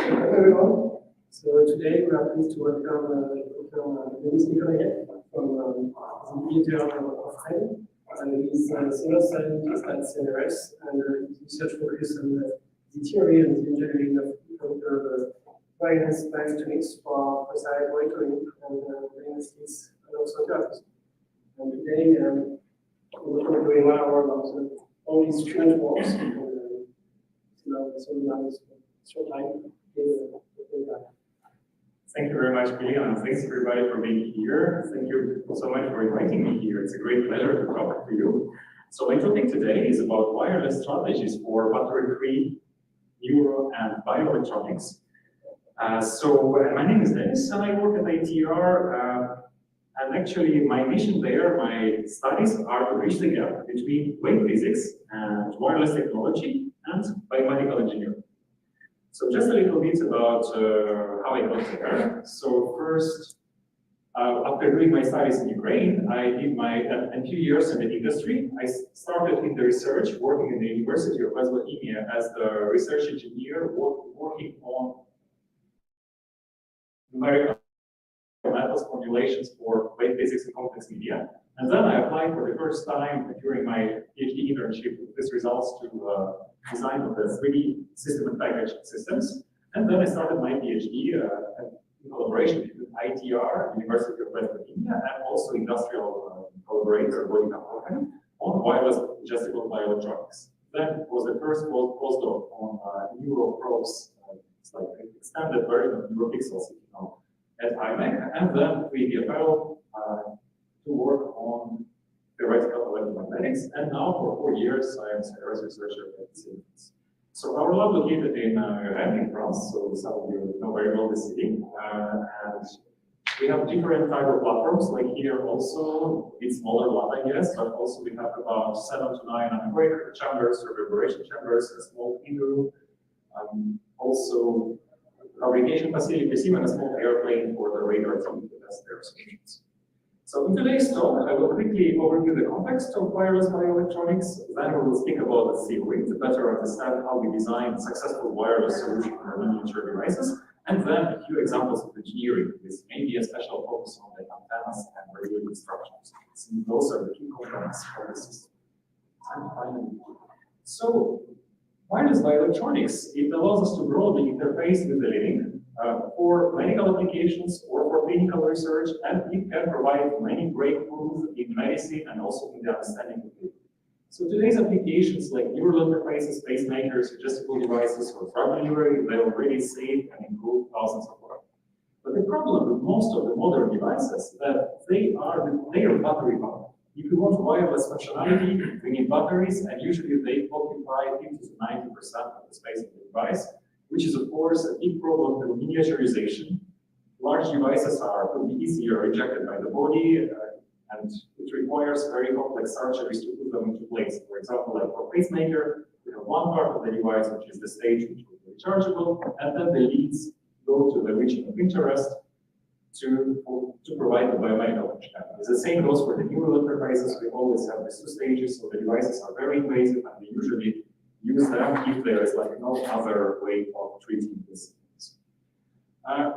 Everyone. So today we are pleased to welcome Nikolaev from the IETR Rennes, and he's a senior scientist at CNRS, and his research focuses on the theory and the engineering of bioelectronics for precise monitoring and diagnostics and also therapies. And today we're doing 1 hour about all these strange works. So we have this short time. Thank you very much, Billy, and thanks everybody for being here. Thank you so much for inviting me here. It's a great pleasure to talk to you. So my topic today is about wireless strategies for battery-free neuro and bioelectronics. My name is Dennis, and I work at IETR. And actually, my mission there, my studies are to bridge the gap between wave physics and wireless technology and biomedical engineering. So just a little bit about how I got there. So first, after doing my studies in Ukraine, I did a few years in the industry. I started in the research, working in the University of Pennsylvania as the research engineer, working on numerical methods formulations for wave physics and complex media. And then I applied for the first time during my PhD internship with these results to design of the 3D system and package systems. And then I started my PhD in collaboration with IETR, University of Pennsylvania, and also industrial collaborator, on wireless ingestible bioelectronics. then was the first postdoc on Neuro probes, it's like an extended version of NeuroPixels, if you know, at IMEC, and then we be a fellow to work on theoretical electromagnetics, and now for 4 years I am CNRS researcher at CNRS. So our lab located in Rennes in France, so some of you know very well the city, and we have different type of platforms, like here also, it's smaller lab I guess, but also we have about 7 to 9 anechoic chambers, reverberation chambers, a small clean room, also fabrication facilities, even a small airplane for the radar team to test their solutions. So in today's talk, I will quickly overview the context of wireless bioelectronics, then we will speak about the theory to better understand how we design successful wireless solutions for miniature devices, and then a few examples of engineering with maybe a special focus on the antennas and radio instructions, since those are the key components of the system. And finally, so wireless bioelectronics, it allows us to broadly interface with the living for medical applications or for clinical research, and it can provide many breakthroughs in medicine and also in the understanding of it. So today's applications like neural interfaces, pacemakers, adjustable devices, or drug delivery, they already save and improve thousands of lives. But the problem with most of the modern devices is that they are battery powered. If you want wireless functionality, we need batteries, and usually they occupy 50 to 90% of the space of the device, which is of course a big problem with miniaturization. Large devices could be easier rejected by the body, and it requires very complex surgeries to put them into place. For example, like for pacemaker, we have one part of the device, which is the stage which will be rechargeable, and then the leads go to the region of interest to provide the biomedical functionality. The same goes for the neural interfaces. We always have these two stages, so the devices are very invasive, and we usually use them if there is like no other way of treating this.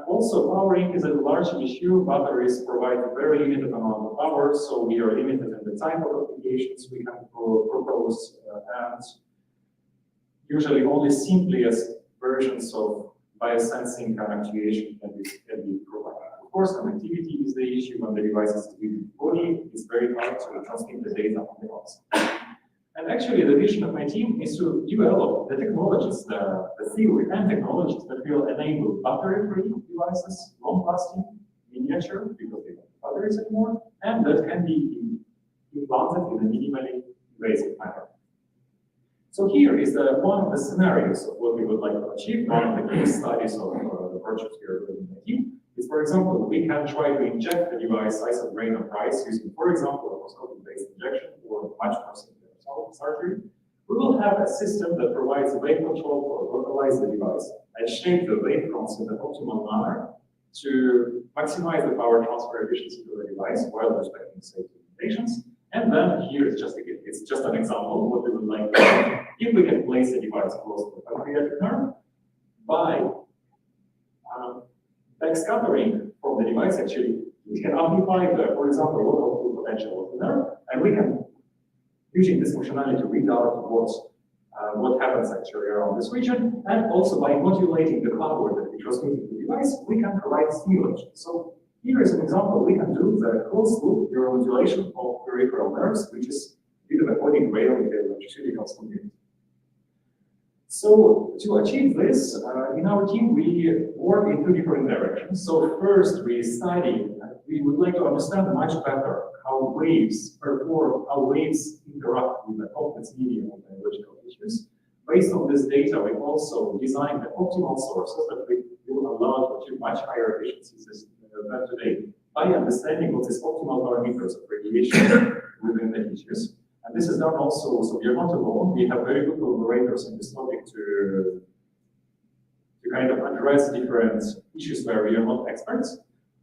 Also, powering is a large issue. Batteries provide a very limited amount of power, so we are limited in the type of applications we can propose, and usually only simplest versions of biosensing and actuation can be provided. Of course, connectivity is the issue when the device is within the body. It's very hard to transmit the data on the outside. And actually, the vision of my team is to develop the technologies, the theory and technologies that will enable battery-free devices, long-lasting, miniature, because they don't have batteries anymore, and that can be implanted in a minimally invasive manner. So here is one of the scenarios of what we would like to achieve. One of the case studies of the project we are doing in my team is, for example, we can try to inject the device size of grain of rice using, for example, a microscopic-based injection or much more simple surgery. We will have a system that provides wave control for localize the device and shape the wavefronts in the optimal manner to maximize the power transfer efficiency to the device while respecting safety limitations. And then here is it's just an example of what we would like to do. If we can place the device close to the pancreatic nerve by backscattering from the device, actually, we can amplify for example, local potential of the nerve, and we can using this functionality to read out what happens actually around this region, and also by modulating the power that we transmit to the device, we can provide stimulation. So here is an example. We can do the closed loop neuromodulation of peripheral nerves, which is a bit of a holy grail in the electroceutical community. So to achieve this, in our team, we work in two different directions. So first, we would like to understand much better how waves perform, how waves interact with the complex medium of biological tissues. Based on this data, we also designed the optimal sources that will allow to achieve much higher efficiencies than today by understanding what is optimal parameters of radiation within the tissues. And this is done also, so we are not alone. We have very good collaborators in this topic to kind of address different issues where we are not experts.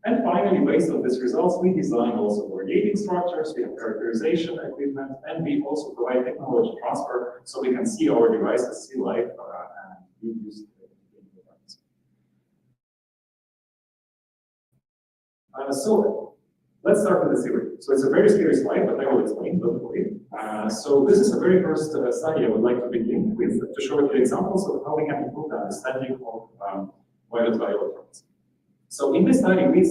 And finally, based on these results, we design also radiating structures, we have characterization equipment, and we also provide technology transfer so we can see our devices, see life, and be used in the device. So let's start with the theory. So it's a very scary slide, but I will explain, don't worry. So this is the very first study I would like to begin with to show you examples of how we can improve the understanding of wireless bioelectronics. So in this study, we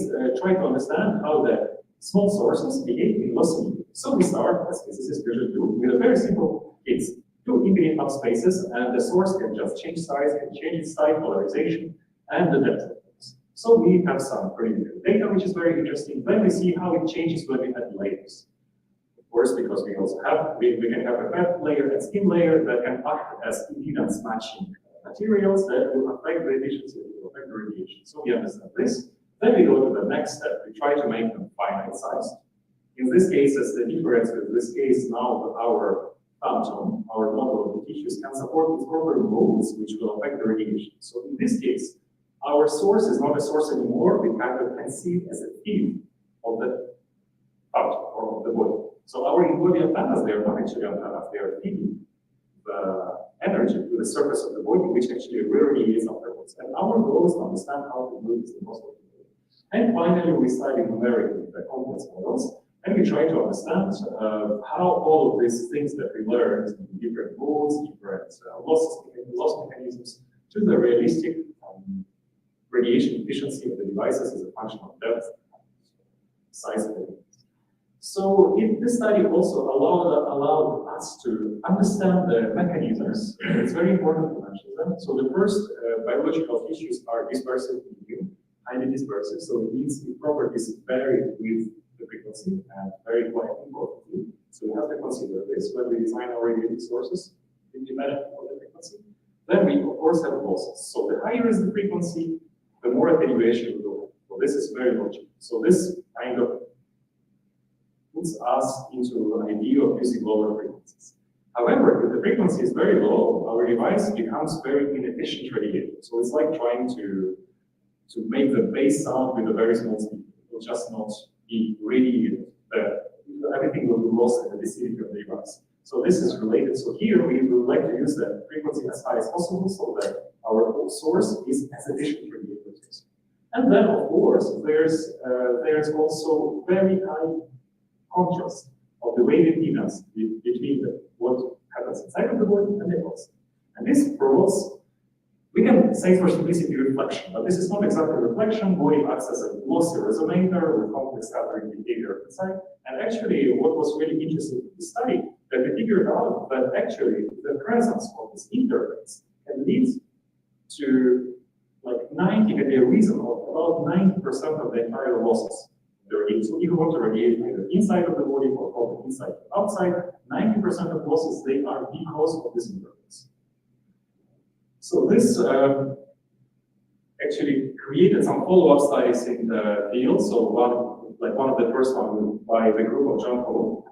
try to understand how the small sources behave in low signal. So we start, as physicists usually do, with a very simple case. two infinite hub spaces, and the source can just change size, can change its type, polarization, and the depth of things. So we have some preliminary data, which is very interesting. Then we see how it changes when we add layers. Of course, because we also have, we can have a fat layer and skin layer that can act as impedance matching materials that will affect the efficiency, will affect the radiation. So we understand this. Then we go to the next step. We try to make them finite sized. In this case, as the difference with this case now, our phantom, our model of the tissues can support these proper modes which will affect the radiation. So in this case, our source is not a source anymore. We kind of can see it as a field of the phantom or of the body. So our in-body antennas, they are not actually antennas, they are feeding the energy to the surface of the body, which actually radiates afterwards. And our goal is to understand how to do this the most optimally. And finally, we study numerically the complex models, and we try to understand how all of these things that we learned in different modes, different loss mechanisms, to the realistic radiation efficiency of the devices as a function of depth, size of the device. So this study also allowed us to understand the mechanisms. It's very important to mention them. So the first biological tissues are dispersive medium, highly dispersive. So it means the properties vary with the frequency and very quite importantly. So we have to consider this when we design our radiating sources independent of the frequency. Then we of course have losses. So the higher is the frequency, the more attenuation we go. So this is very logical. So this kind of puts us into an idea of using lower frequencies. However, if the frequency is very low, our device becomes very inefficient radiator. So it's like trying to make the bass sound with a very small speed. It will just not be radiated. Everything will be lost in the vicinity of the device. So this is related. So here we would like to use the frequency as high as possible so that our source is as efficient radiator as possible. And then, of course, there's also very high contrast of the wave impedance between what happens inside of the body and the outside. And this promotes, we can say for simplicity, reflection, but this is not exactly reflection. Body acts as a lossy resonator with complex scattering behavior inside. And actually, what was really interesting in the study, that we figured out that actually the presence of this interface can lead to like a reason of about 90% of the entire losses. So if you want to radiate either inside of the body or from inside to outside, 90% of losses, they are because of this interface. So this actually created some follow-up studies in the field. So one of the first ones by the group of John Ho,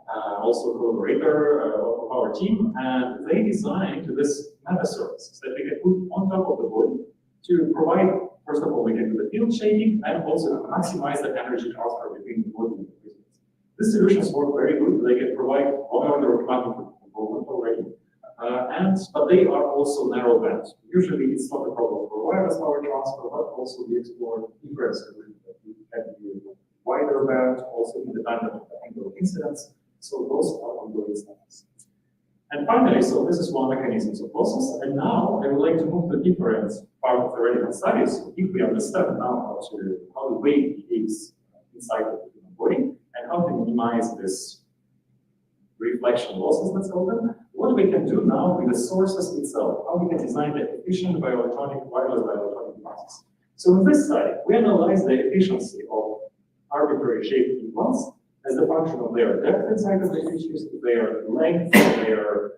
also collaborator of our team, and they designed this meta services that we can put on top of the body to provide, first of all, we can do the field shaping and also maximize the energy transfer between the body and the prisms. These solutions work very good. They can provide all the magnetic component already, but they are also narrow band. Usually it's not a problem for wireless power transfer, but also we explore different solutions that we can do wider band, also independent of the angle of incidence. So those are ongoing studies. And finally, so this is one mechanism of losses. And now I would like to move to different part of the relevant studies. So if we understand now how the wave behaves inside of the human body and how to minimize this reflection losses, let's call them, what we can do now with the sources itself, how we can design the efficient wireless bioelectronic devices. So in this study, we analyze the efficiency of arbitrary shaped implants as the function of their depth inside of the tissues, their length, their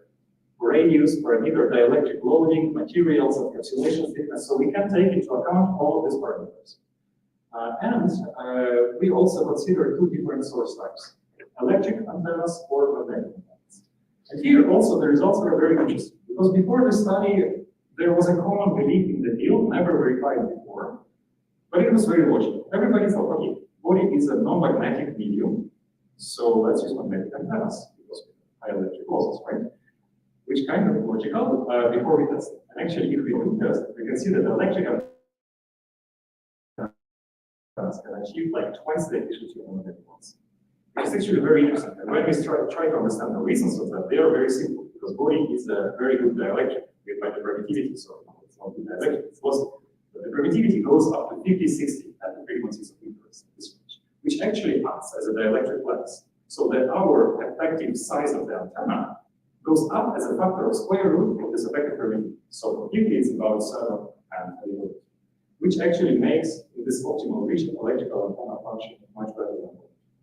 radius, parameter, dielectric loading, materials, encapsulation thickness. So we can take into account all of these parameters. And we also consider two different source types, electric antennas or magnetic antennas. And here also the results are very interesting because before the study, there was a common belief in the field, never verified before, but it was very logical. Everybody thought, okay, body is a non-magnetic medium, so let's use magnetic antennas because we have high electric losses, right? Which kind of logical before we test it. And actually, if we do test, we can see that the electric antennas can achieve like twice the efficiency of magnetic ones. Which is actually very interesting. And when we try to understand the reasons of that, they are very simple because body is a very good dielectric with the permittivity, so it's not good dielectric, it's positive. But the permittivity goes up to 50, 60 at the frequencies of interest, which actually acts as a dielectric lens, so that our effective size of the antenna goes up as a factor of square root of this effective perimeter. So completely it's about 7 and 8, which actually makes this optimal region electrical antenna function much better than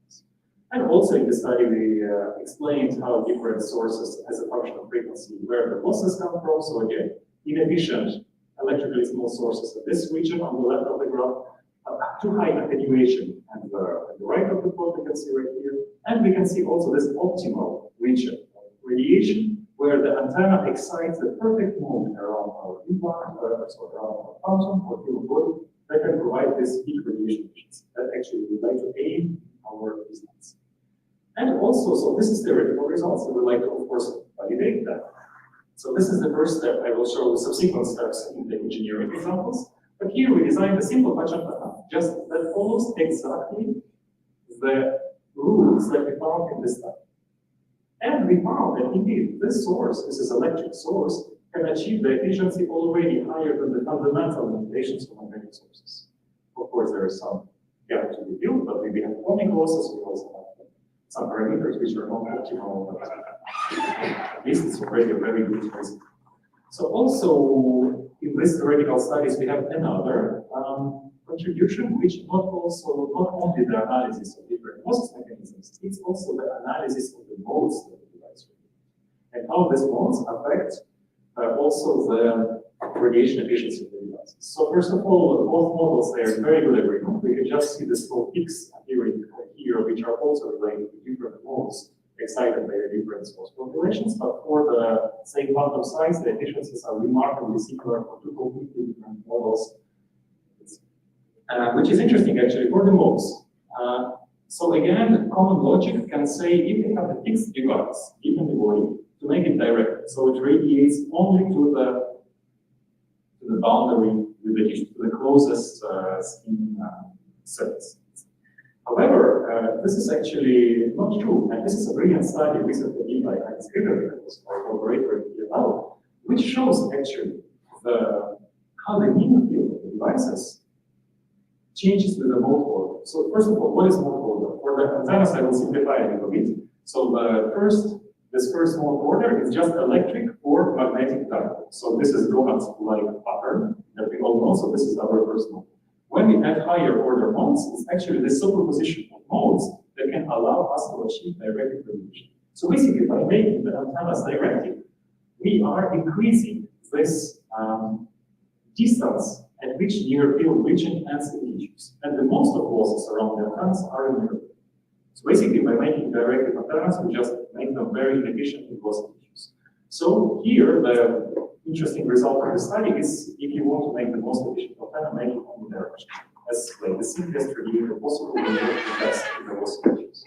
this. And also in the study we explained how different sources as a function of frequency, where the losses come from. So again, inefficient electrically small sources in this region on the left of the graph have too high attenuation, and at the right of the plot we can see right here. And we can see also this optimal region of radiation, where the antenna excites the perfect mode around our implant, so around our phantom or human body, that can provide this peak radiation emissions that actually we like to aim our results. And also, so this is theoretical results, and we like to, of course, validate that. So this is the first step. I will show subsequent steps in the engineering examples. But here we designed a simple patch antenna, just that follows exactly the rules that we found in this study. And we found that indeed this source, this is electric source, can achieve the efficiency already higher than the fundamental limitations of magnetic sources. Of course, there is some gap to be filled, but we have ohmic losses, we also have some parameters which are not optimal, but at least it's already a very good choice. So also in this theoretical studies, we have another contribution, which not only the analysis of different process mechanisms, it's also the analysis of the modes that the device radiates, and how these modes affect also the radiation efficiency of the devices. So first of all, both models, they are very good agreement. We can just see the slope peaks appearing here, which are also related to different modes excited by the different source populations, but for the same quantum size, the efficiencies are remarkably similar for two completely different models, which is interesting actually for the modes. So again, common logic can say if you have a fixed device given the body to make it direct, so it radiates only to the boundary with the tissue, to the closest skin cells. However, this is actually not true, and this is a brilliant study recently done by Heinz Krieger, that was our collaborator here now, which shows actually how the near field of the devices changes with the mode order. So first of all, what is mode order? For the antennas, I will simplify it a little bit. So this first mode order is just electric or magnetic type. So this is Gohan's like pattern that we all know. So this is our first mode. When we add higher order modes, it's actually the superposition of modes that can allow us to achieve directed radiation. So basically, by making the antennas directed, we are increasing this distance at which near field region ends in tissues. And the most of losses around the antennas are in near field. So basically, by making directed antennas, we just make them very inefficient in loss of tissues. So here, the interesting result of the study is if you want to make the most efficient antenna, make it on the direction. As like the simplest radiator possible, we make the best in the loss of tissues.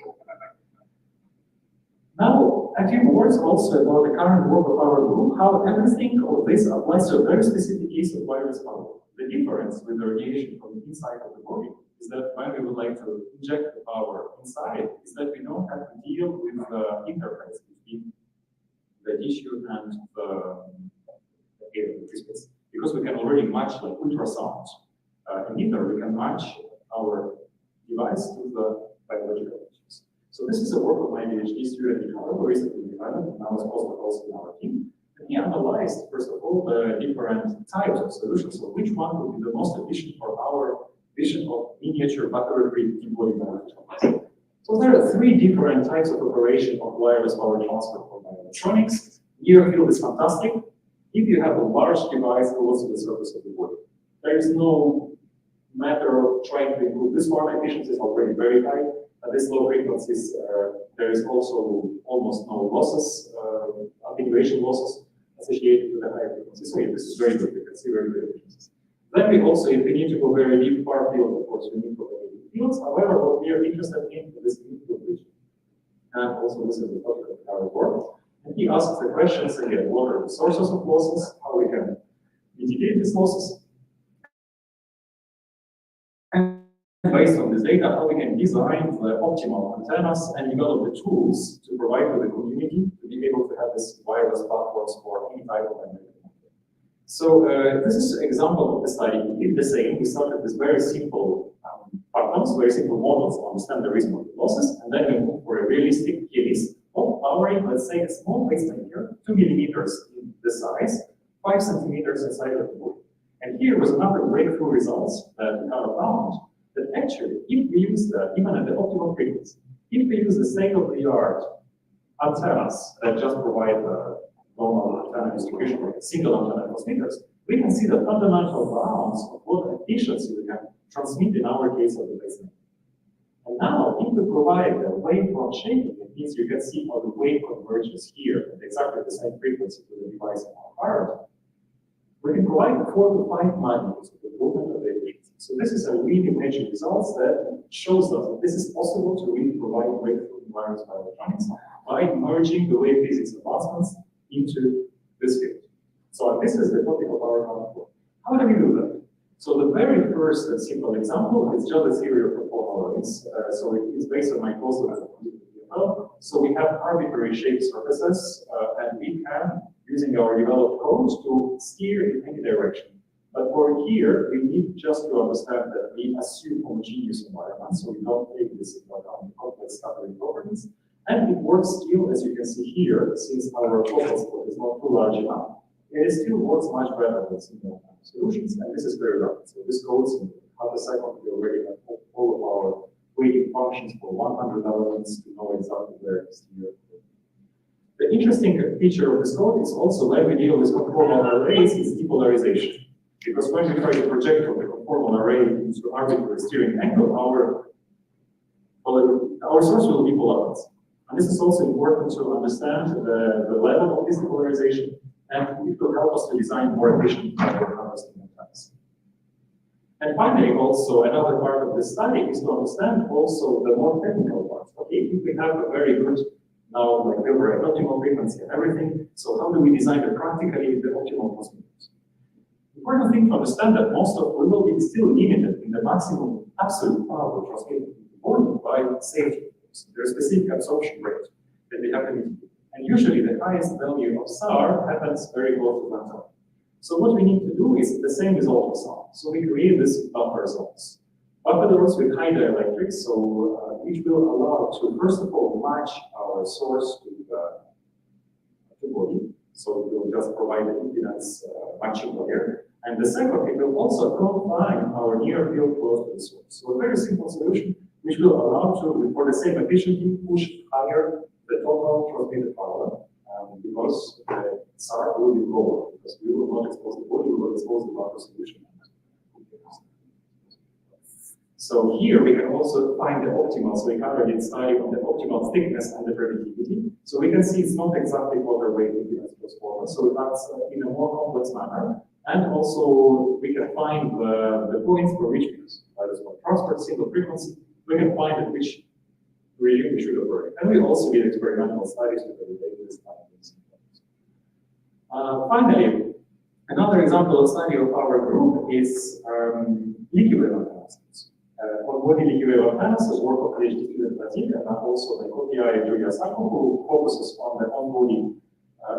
Now, a few words also about the current work of our group, how everything of this applies to a very specific case of wireless power. The difference with the radiation from the inside of the body is that when we would like to inject the power inside, is that we don't have to deal with the interface between the tissue and the air, because we can already match like ultrasound emitter, we can match our device to the biological tissues. So this is a work of my PhD student in Neuro, recently developed, and now it's also in our team. And he analyzed, first of all, the different types of solutions. So which one would be the most efficient for our vision of miniature battery-free in-body bioelectronics. So there are three different types of operation of wireless power transfer for bioelectronics. Near field is fantastic. If you have a large device close to the surface of the body, there is no matter of trying to improve this one. Efficiency is already very high. At this low frequencies, there is also almost no losses, attenuation losses associated with the higher frequencies. So yeah, this is very good. You can see very good efficiencies. Then we also, if we need to go very deep, far field, of course, we need to go very deep fields. However, what we are interested in is the field region. And also this is the topic of our work. And he asks the questions again, what are the sources of losses, how we can mitigate these losses, and based on this data, how we can design the optimal antennas and develop the tools to provide to the community to be able to have this wireless platforms for any type of magnetic. So this is an example of the study. We did the same. We started with very simple platforms, very simple models to understand the risk of the losses, and then we moved for a realistic case of powering, let's say, a small pacemaker, 2 millimeters in the size, 5 centimeters inside of the body. And here was another breakthrough results that we have found that actually, if we use that, even at the optimal frequency, if we use the state-of-the-art antennas that just provide normal antenna distribution, like a single antenna transmitters, we can see the fundamental bounds of what efficiency we can transmit in our case of the pacemaker. And now, if we provide a waveform shaping, it means you can see how the wave converges here at exactly the same frequency to the device in our heart. We can provide 4 to 5 magnitudes of the movement of the efficiency. So this is a really major results that shows us that this is possible to really provide breakthrough in wireless bioelectronics by merging the wave physics advancements into this field. So this is the topic of our talk. How do we do that? So the very first simple example is just a series of conformal arrays. So it is based on my postdoc. So we have arbitrary shaped surfaces, and we can, using our developed codes, to steer in any direction. But for here, we need just to understand that we assume homogeneous environment, so we don't take this into account the complex scattering properties. And it works still, as you can see here, since our focal spot is not too large enough. It still works much better than single solutions, and this is very rapid. So this goes in half a second. We already have all of our weighting functions for 100 elements to know exactly where it is here. The interesting feature of this code is also when we deal with conformal arrays is depolarization. Because when we try to project from the conformal array into arbitrary steering angle, our source will be polarized. And this is also important to understand the level of this depolarization, and it will help us to design more efficient harvesting methods. And finally, also another part of this study is to understand also the more technical parts. Okay, if we have a very good now, like we were at optimal frequency and everything, so how do we design it practically the optimal transmitters? Important thing to understand that most of we will be still limited in the maximum absolute power transmitted to the body by safety. So there's a specific absorption rate that we have to meet. And usually the highest value of SAR happens very close to 1 ton. So what we need to do is the same result of SAR. So we create this buffer zones. Buffer zones with high dielectrics, so which will allow to first of all match our source to the body. So it will just provide the impedance matching layer. And the second, it will also confine our near field close to the source. So a very simple solution which will allow to, for the same efficiency, push higher the total transmitted power, because the SAR will be lower, because we will not expose the body, we will expose the buffer solution. So here we can also find the optimal, so we already studied on the optimal thickness and the permittivity. So we can see it's not exactly water weight impedance transformer, so that's in a more complex manner. And also we can find the points for which, because that is one transport single frequency, we can find at which region we should operate. And we also did experimental studies to validate this kind of things. Finally, another example of study of our group is leaky wave antennas. On body leaky wave antennas is work of PhD student Latin, and also the Nikolaev and Julia Sako, who focuses on the on-body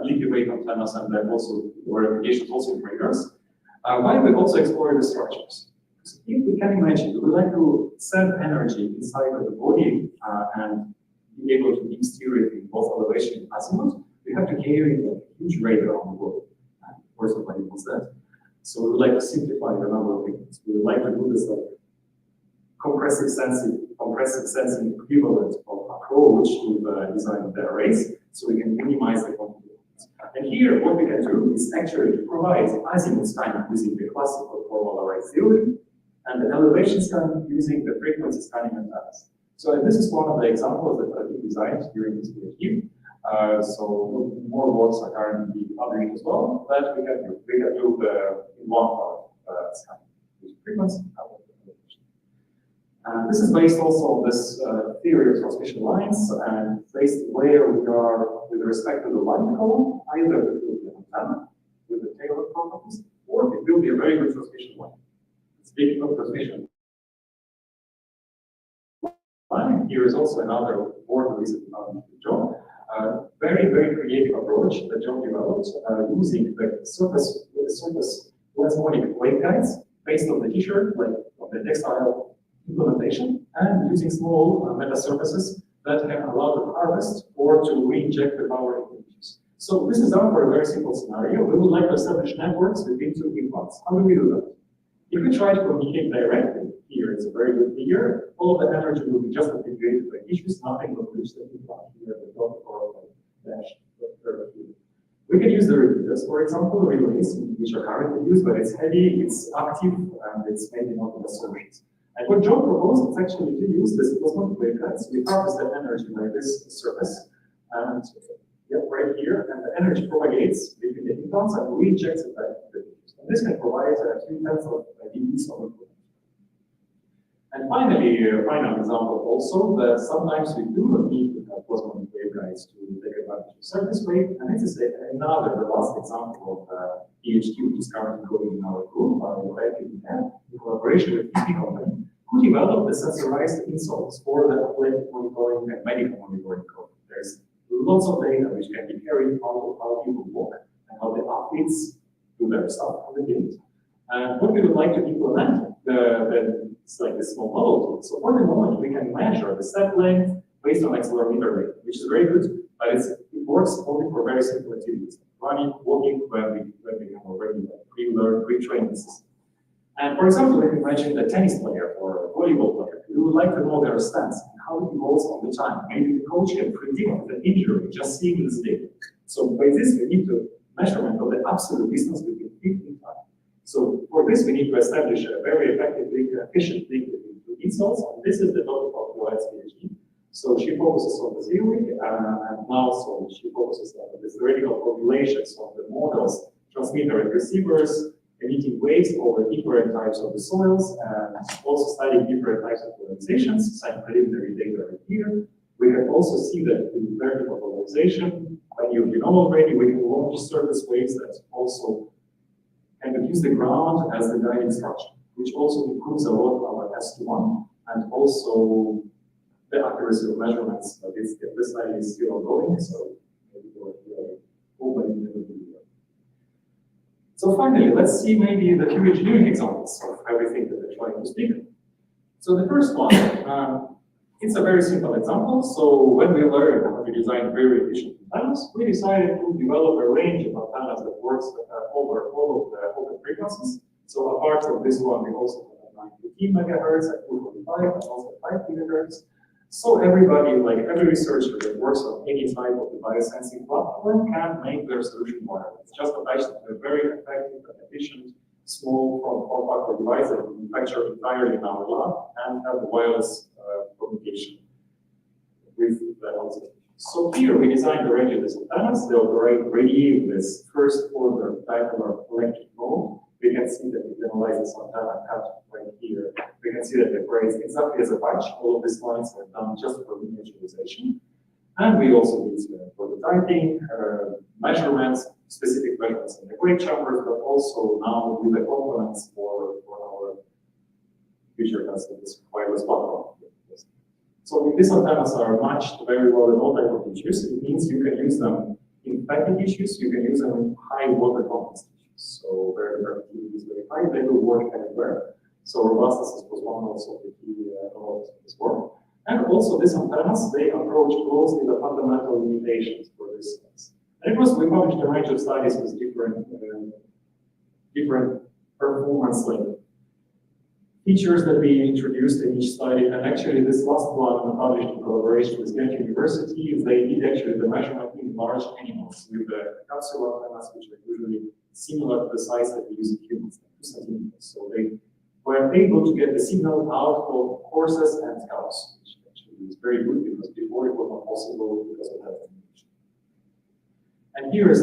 leaky wave antennas, and then also were applications also in radars. Why we also explore the structures? If we can imagine, we would like to send energy inside of the body and be able to beam steer it in both elevation and azimuth, we have to carry a huge radar on the body. Of course, nobody wants that. So we would like to simplify the number of things. We would like to do this like compressive sensing equivalent of approach to the design of the arrays, so we can minimize the configurations. And here, what we can do is actually provide azimuth scanning using the classical formal array theory, and the elevation scan using the frequency scanning antennas. So this is one of the examples that I designed during this PhD. So more works are currently being published as well, but we can do the in one part scan using frequency and elevation. And this is based also on this theory of transmission lines, and based where we are with respect to the line column, either it will be an antenna with the Taylor properties, or it will be a very good transmission line. Speaking of transmission, here is also another more recent job. Very, very creative approach that John developed using the surface plasmonic waveguides based on the t-shirt, like on the textile implementation, and using small meta surfaces that can allow to harvest or to re-inject the power into tissues. So this is done for a very simple scenario. We would like to establish networks between two implants. How do we do that? If we try to communicate directly, here it's a very good figure, all of the energy will be just attenuated by tissues, nothing will reach the implant here at the top or dash. We can use the repeaters, for example, relays, which are currently used, but it's heavy, it's active, and it's maybe not the solutions. And what John proposed is actually to use this plasma waveguides. We harvest that energy by this surface, and right here, and the energy propagates between the implants and re-injects it back into the tissues. And this can provide a few tens of dBs of improvement. And finally, a final example also that sometimes we do not need to have plasma waveguides to take advantage of surface wave, and this is another, the last example of PhD, which is currently going in our group, in collaboration with EP company, who developed the sensorized insoles for the athletic monitoring and medical monitoring code. There's lots of data which can be carried out of how people walk and how the athletes do their stuff on the field. And what we would like to implement, it's like this small model. So for the moment, we can measure the step length based on accelerometer rate, which is very good, but it works only for very simple activities, running, walking, when we have already pre-learned, pre-trained the system. And for example, if you imagine a tennis player or a volleyball player, we would like to know their stance and how it evolves all the time. Maybe the coach can predict the injury just seeing this data. So by this, we need to measurement of the absolute distance between feet and time. So for this, we need to establish a very effective link, efficient link between two insoles, and this is the topic of Nikolaev's PhD. So she focuses on the theory, and now so she focuses on the theoretical formulations of the models, transmitter and receivers, emitting waves over different types of the soils, and also studying different types of polarizations, some preliminary data right here. We can also see that in vertical polarization, when you know already, we can launch surface waves that also can use the ground as the guiding structure, which also improves a lot our S1 and also the accuracy of measurements. But this study is still ongoing, so maybe we'll open the video. So finally, let's see maybe the few engineering examples of everything that we're trying to speak. So the first one, it's a very simple example. So when we learned how to design very efficient antennas, we decided to develop a range of antennas that works over all of the open frequencies. So apart from this one, we also have 915 megahertz at 245 and also 5 gigahertz. So everybody, like every researcher that works on any type of the biosensing platform can make their solution wireless. It's just attached to a very effective and efficient small form factor device that we manufacture entirely in our lab and have the wireless communication with the health. So here we designed the range of these antennas. They operate really in this first order dipolar electric mode. We can see that we analyze this antenna cut right here. We can see that it operates exactly as a patch. All of these lines are done just for miniaturization. And we also did prototyping, measurements, specific measurements in the great chambers, but also now with the components for our future testing this wireless platform. So these antennas are matched very well in all types of tissues. It means you can use them in fatty tissues, you can use them in high water content tissues. So where the permittivity is very high, they will work anywhere. So robustness was one also of the key elements of this work. And also these antennas, they approach closely the fundamental limitations for this sense. And it was, we published a range of studies with different performance like features that we introduced in each study. And actually this last one published in collaboration with Ghent University, they did actually the measurement in large animals with the capsule antennas, which are usually similar to the size that we use in humans, 2 centimeters. So they were able to get the signal out of horses and cows, which actually is very good because before it was not possible because of that information. And here is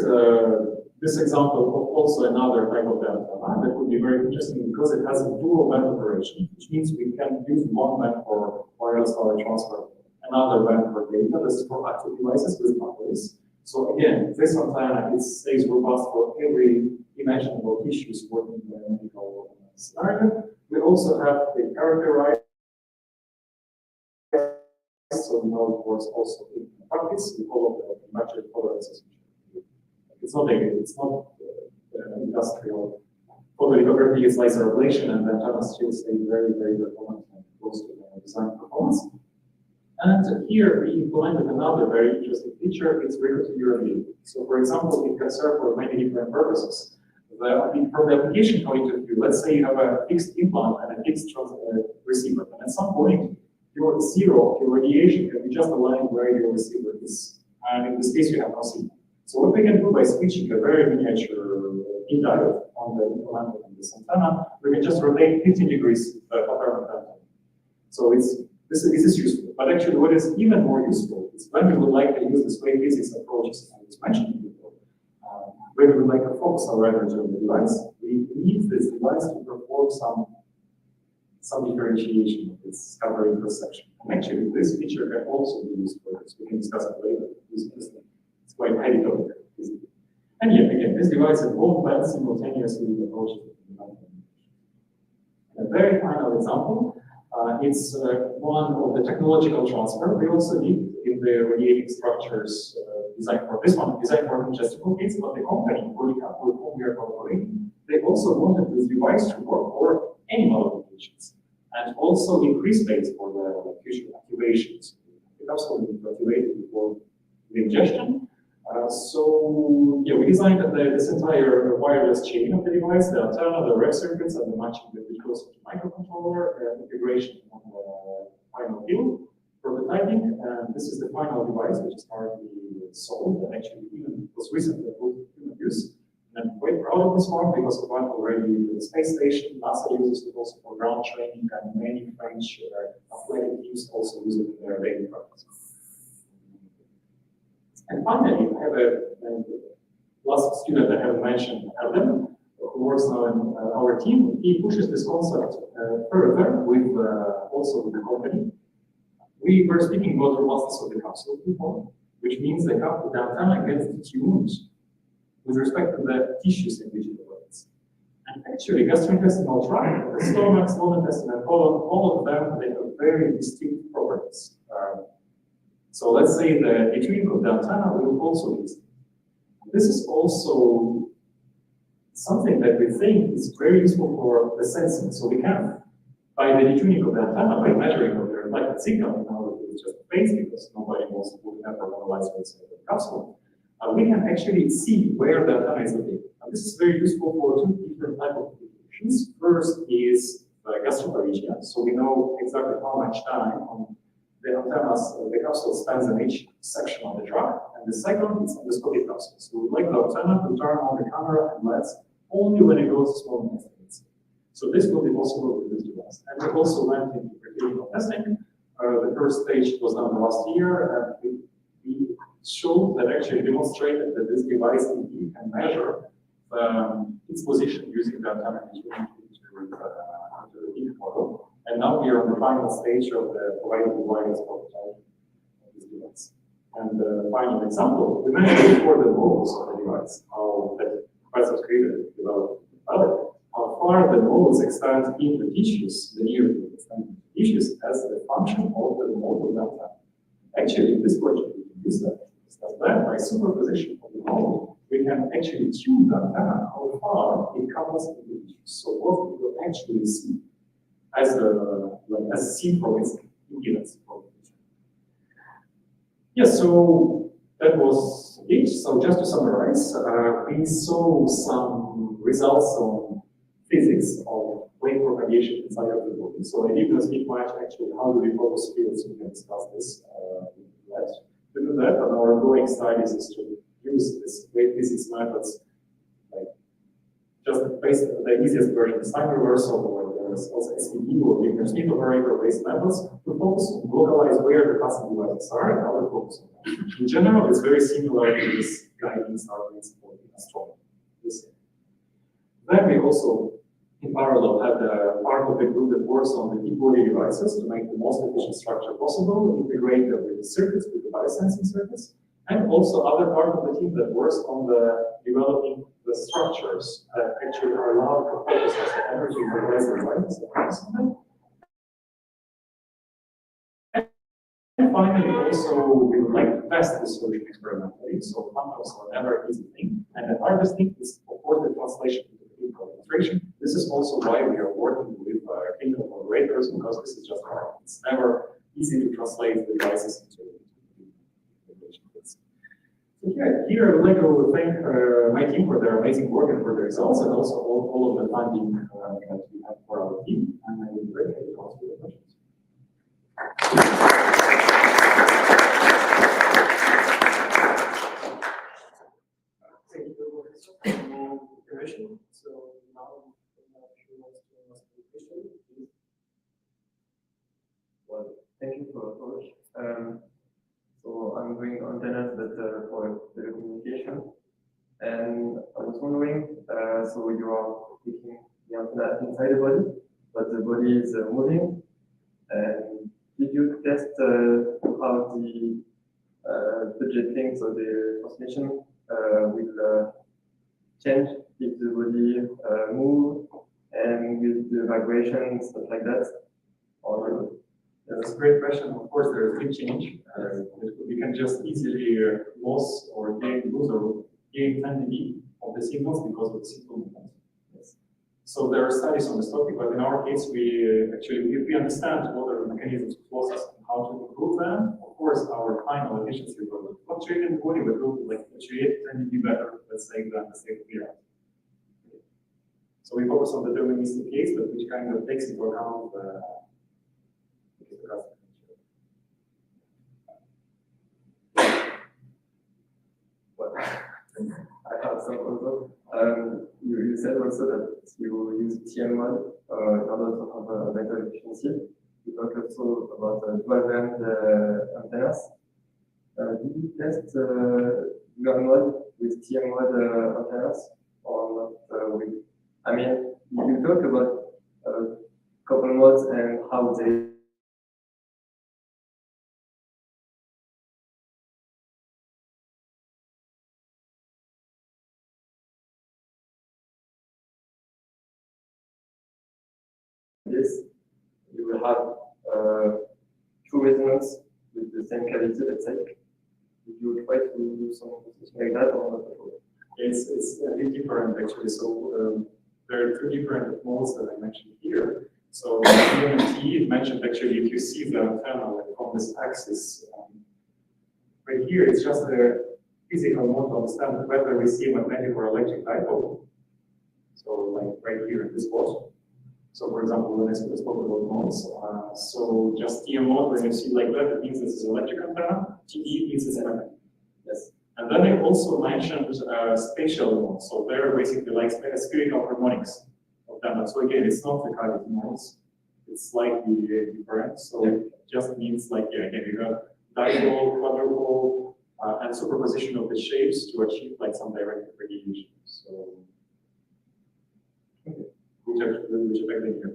this example of also another type of antenna that would be very interesting because it has a dual band operation, which means we can use one band for wireless power transfer, another band for data. This is for active devices with batteries. So again, this antenna stays robust for every imaginable issues working in the medical scenario. We also have the characterized, so we know it works also in practice with all of the measured tolerances. It's not industrial photolithography, it's laser ablation, and the antennas still stay very, very performant and close to the design performance. And here we implemented another very interesting feature, it's reconfigurability. So for example, it can serve for many different purposes. From the application point of view, let's say you have a fixed implant and a fixed receiver, and at some point, your zero of your radiation can be just aligned where your receiver is. And in this case, you have no signal. So what we can do by switching a very miniature diode on the implantable and this antenna, we can just rotate 15 degrees the pattern of that. So this is useful. But actually, what is even more useful is when we would like to use this wave physics approaches I was mentioning before. When we would like to focus our energy on the device, we need this device to perform some differentiation of its covering perception. And actually, this feature can also be used for this. We can discuss it later. It's quite heavy topic. And yet again, this device is both lens simultaneously approaches the development. A very final example, it's one of the technological transfer we also need in the radiating structures design for this one, design for ingestible kits, but the company, with whom we are collaborating, they also wanted this device to work for animal applications and also increase space for the future activations. It also needs to activate before the ingestion. So yeah, we designed this entire wireless chain of the device, the antenna, the ref circuits, and the matching with the closer to microcontroller, integration on the final field, prototyping, and this is the final device which is currently sold and actually even was recently put in use. And I'm quite proud of this one because of one already the space station, NASA uses it also for ground training, and many French athletic teams also use it in their daily practice. And finally, I have a last student I haven't mentioned, Adam, who works now in our team. He pushes this concept further with also with the company. We were speaking about robustness of the capsule before, which means the antenna gets tuned with respect to the tissues in which it operates. And actually, gastrointestinal tract, the stomach, small intestine, and all of them, they have very distinct properties. So let's say the tuning of the antenna will also be distinct. This is also something that we think is very useful for the sensing. So we can, by the detuning of the antenna, by measuring of the reflected signal, now it's just phase because nobody wants to ever analyze what's in the capsule. We can actually see where the antenna is located. And this is very useful for two different types of applications. First is the gastropharyngeal, so we know exactly how much time on the antennas, the capsule spends in each section of the tract. And the second is endoscopic capsule. So we like the antenna to turn on the camera and lens only when it goes to small intestines. So this will be possible with this device. And we also went into preclinical testing. The first stage was done last year, and we showed that actually demonstrated that this device indeed can measure its position using the antenna into the deep model. And now we are on the final stage of the providing the wireless prototype of this device. And the final example, we mentioned before the modes of the device, how the professors created developed how far the modes extend into tissues, the near extend into tissues as the function of the mode of the antenna. Actually, in this project, we can use that. Then by superposition of the mode, we can actually tune the antenna how far it covers into the tissues. So what we will actually see as seen from its impedance. Yes, so that was it. So just to summarize, we saw some results on physics of wave propagation inside of the body. So I didn't speak much actually how do we focus fields. We can discuss this. To do that, and our ongoing studies is to use this wave physics methods, like just the easiest version is time reversal, or there's also SVD or linear speed operator-based methods to focus on localize where the passive devices are and how to focus on them. In general, it's very similar to this guidance our principle in astronomy. Then we also, in parallel, had a part of the group that works on the deep body devices to make the most efficient structure possible, integrate them with the circuits, with the biosensing circuits, and also other part of the team that works on the developing the structures that actually are allowed to focus as the energy provides the devices. And finally, also, we would like to test this solution experimentally. So quantums are never an easy thing. And the hardest thing is, of course, the translation into clinical demonstration. This is also why we are working with clinical collaborators, because this is just hard. It's never easy to translate the devices into so here I would like to thank my team for their amazing work and for the results, and also all of the funding that we have for our team. And I will be very happy to answer your questions. Thank you for the permission. So now, if you want to ask a question, please. Well, thank you for the approach. So I'm doing antennas that for telecommunication, and I was wondering, so you are taking the antenna inside the body, but the body is moving. And did you test how the budgeting, so the transmission will change if the body move and with the vibration, stuff like that? Or That's a great question. Of course, there is a big change. We can just easily lose or gain 10 dB of the signals because of the signal movement. Yes. So there are studies on this topic, but in our case, we actually, if we understand what are the mechanisms of losses and how to improve them, of course, our final efficiency will fluctuate in the body, but will fluctuate 10 dB better, let's say, than the state of the art. So we focus on the deterministic case, but which kind of takes into account I have some also. You said also that you use TM mode in order to have a better efficiency. You talked also about dual band antennas. Did you test dual mode with TM mode antennas or not? I mean, you talk about couple modes and how they this, you will have two resonance with the same cavity, let's say. Did you try to do something like that or not at all? It's a bit different actually. So there are two different modes that I mentioned here. So EMT, it mentioned actually if you see the antenna on this axis, right here it's just a physical mode to understand whether we see magnetic or electric dipole. So like right here in this spot. So for example, when I spoke about modes, so just TM mode, when you see like that, it means this is electric antenna, TE means it's magnetic. Yes. And then I also mentioned spatial mode. So they're basically like spherical harmonics of them. So again, it's not the cavity modes. It's slightly different. So it just means like, yeah, again, you got dipole, quadrupole, and superposition of the shapes to achieve like some direct radiation. So, okay. Which I think here.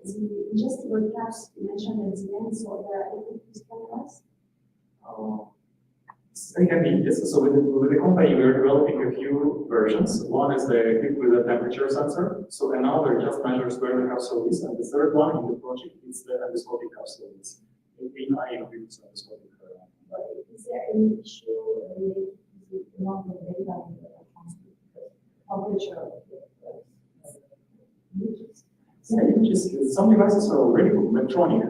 The ingestible caps you mentioned at the end, so there are CNRS? It can be, yes. So with the company, we are developing a few versions. One is the equipped with a temperature sensor. So another just measures where the capsule is. And the third one in the project is the endoscopic capsule. It's equipped endoscopic. Is there any issue related to the amount of data in the temperature of the images? Yeah, images. Some devices are already Medtronic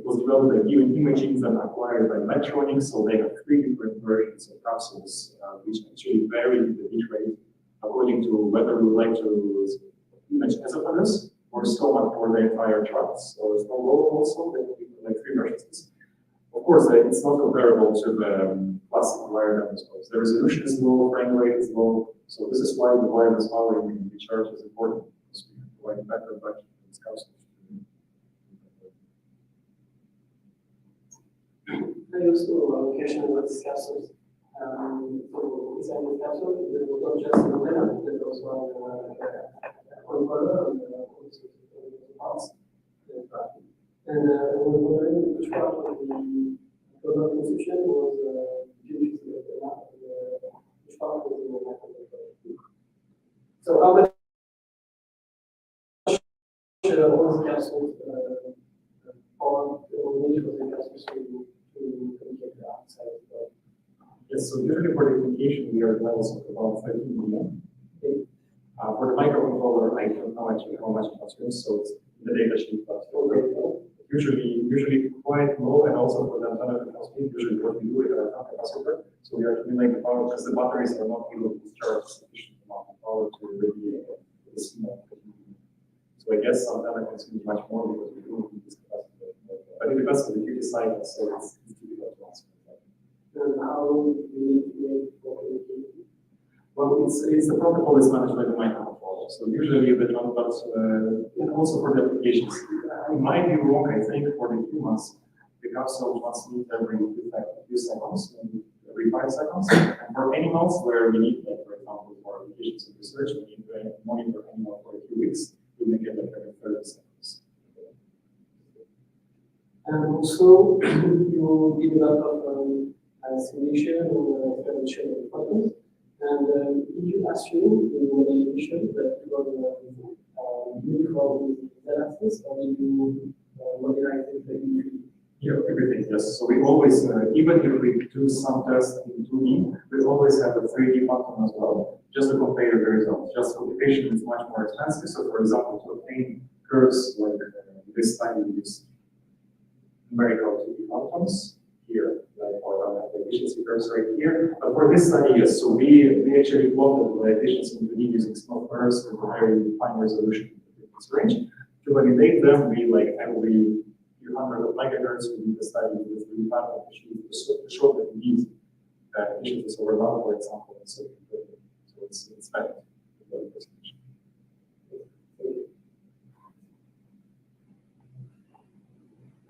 was developed a new imaging that acquired by Medtronic, so they have 3 different versions of capsules, which actually vary the bit rate according to whether we would like to image esophagus or stomach for the entire tract. So it's low also, they have like 3 versions. Of course, it's not comparable to the classic wired endoscopes. The resolution is low, frame rate is low, so this is why the wireless powering and recharge is important, because we can provide better budget for these capsules. I also location with these capsules. So inside the capsule, there was not just an antenna, there was one controller and also parts. And I was wondering which part of the product conception was used to the map, which part was in the map. So how much all the capsules or the need for the capsules to communicate the outside? Yes, so usually for the communication, we are at levels of about 13 million. For the microcontroller, I can much it consumes. So it's the data sheet, but usually quite low, and also for the antenna capacity, usually what we do is a capacitor. So we are accumulating the power because the batteries are not able to discharge sufficient amount of power to radiate the signal. So I guess antenna consumes much more because we do need this capacitor. But it depends on the duty cycle, so it's difficult to answer. And how do you make for communication? Well, it's the protocol is managed by the microcontroller. So usually the transducts, and also for the applications. I might be wrong, I think for the humans, the capsule transmits every few seconds, maybe every 5 seconds. And for animals where we need, like, for example, for applications of research, we need to monitor animal for a few weeks, we make it like every 30 seconds. And also, you did a lot of simulation and experimentation of patterns. And did you assume in your evaluation that you were uniform therapies, or did you modelize it very? Yeah, everything, yes. So we always, even if we do some tests in 2D, we always have a 3D pattern as well, just to compare the results. Just computation is much more expensive. So, for example, to obtain curves like this time, we use numerical 2D patterns here, like our efficiency curves right here. But for this study, yes, so we actually plotted the efficiency in 2D using small curves with a very fine resolution range. To validate them, we like every few hundred of megahertz, we do the study with the pattern to show that indeed efficiency is over lambda, for example, and so it's better.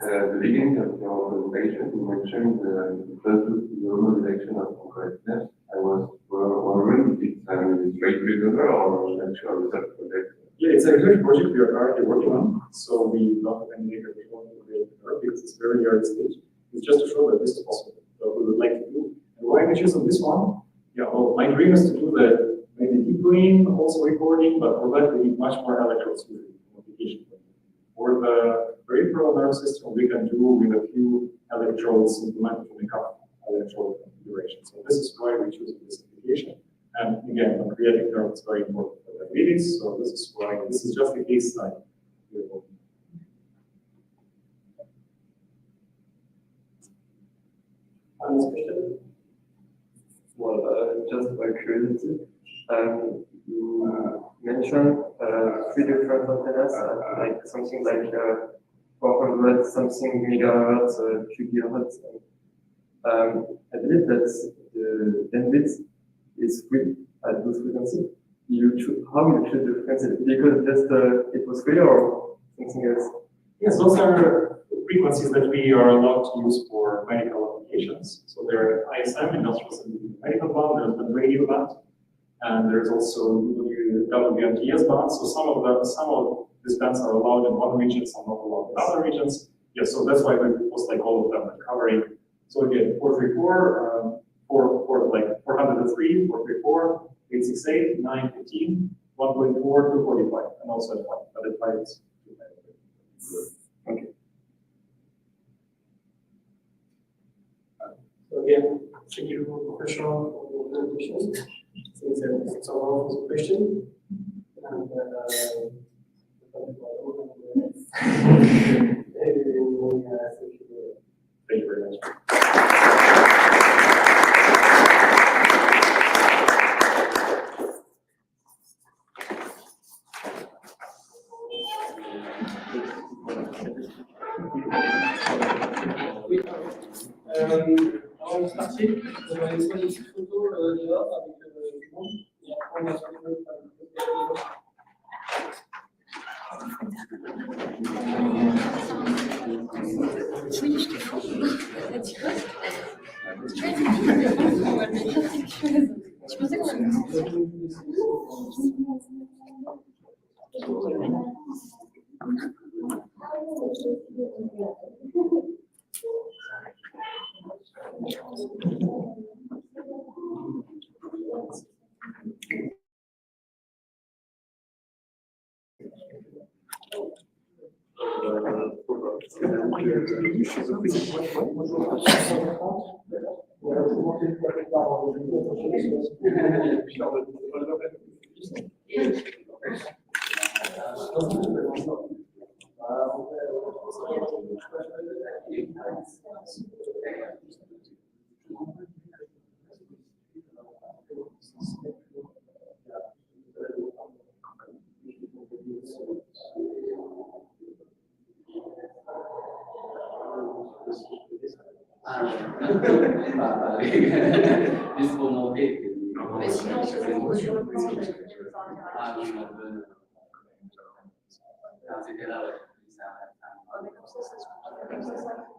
At the beginning of your presentation, you mentioned the closest to normal detection of correctness. I was wondering if it's rate driven or actual result project. Yeah, it's a research project we are currently working on. So we don't have any data we want to create because it's very early stage. It's just to show that this is possible. So we would like to do. And why we choose on this one? Yeah, well, my dream is to do the maybe deep brain also recording, but for that we need much more electrodes with communication. For the peripheral nerve system, we can do with a few electrodes implemented in the cup electrode configuration. So this is why we choose this application. And again, the creating nerve is very important for diabetes. So this is why this is just a case study. Well, just by curiosity, you mentioned 3 different antennas, like something like 400 something megahertz, 2 gigahertz. I believe that the bandwidth is free at those frequencies. How you choose the frequency? Because just it was free or something else? Yes, those are frequencies that we are allowed to use for medical applications. So there are ISM, industrial scientific medical band, there's the radio band, and there's also WMTS band. So some of these bands are allowed in one region, some not allowed in other regions. Yes, so that's why we post like all of them covering. So again, 434, 403, 434, 868, 915, 1.4, 245, and also at 1. But at 5 it's 2. Okay. So again, thank you, Professor, for your presentation. Since it's a wonderful question. And Thank you very much. On va starter. On va aller prendre une petite photo dehors avec tout le monde. Et après, on va se retrouver pour Oui, je te fous. Tu vois? Je pensais qu'on Juste pour montrer que Mais sinon, on se fait sur le plan. ah oui, on peut. Dans ces cas-là, ouais, ça Ah, mais comme ça se coupe. Comme ça. ouais.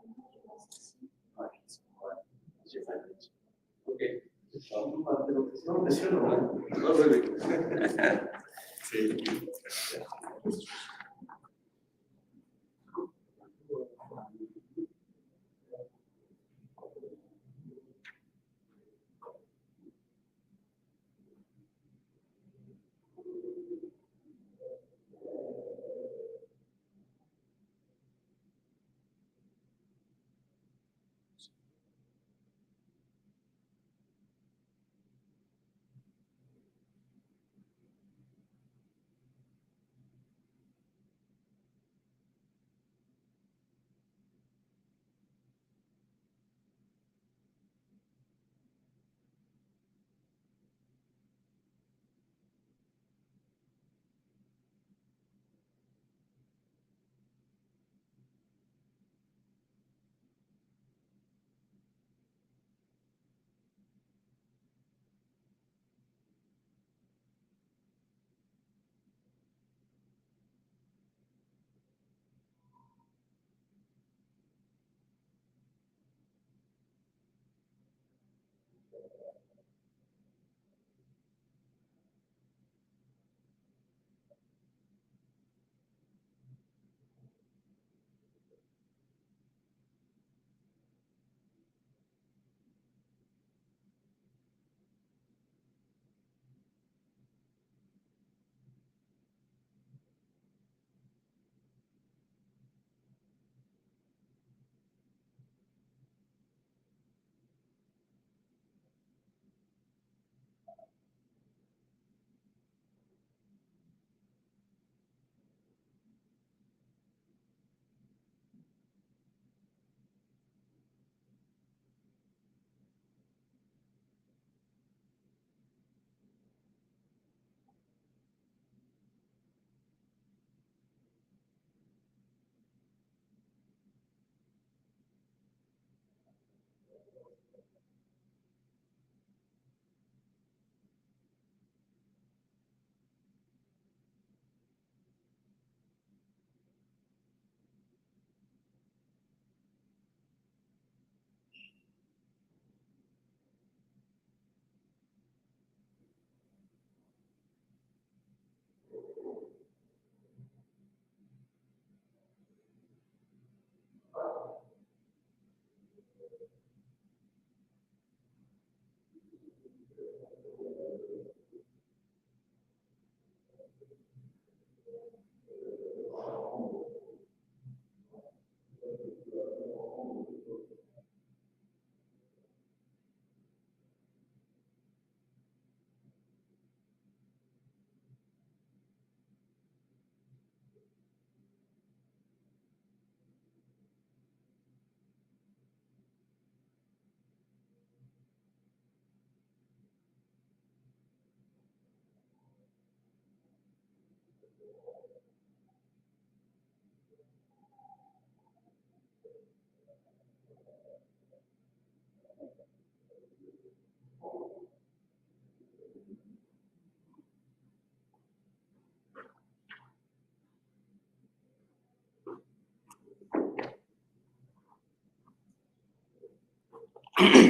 Ok.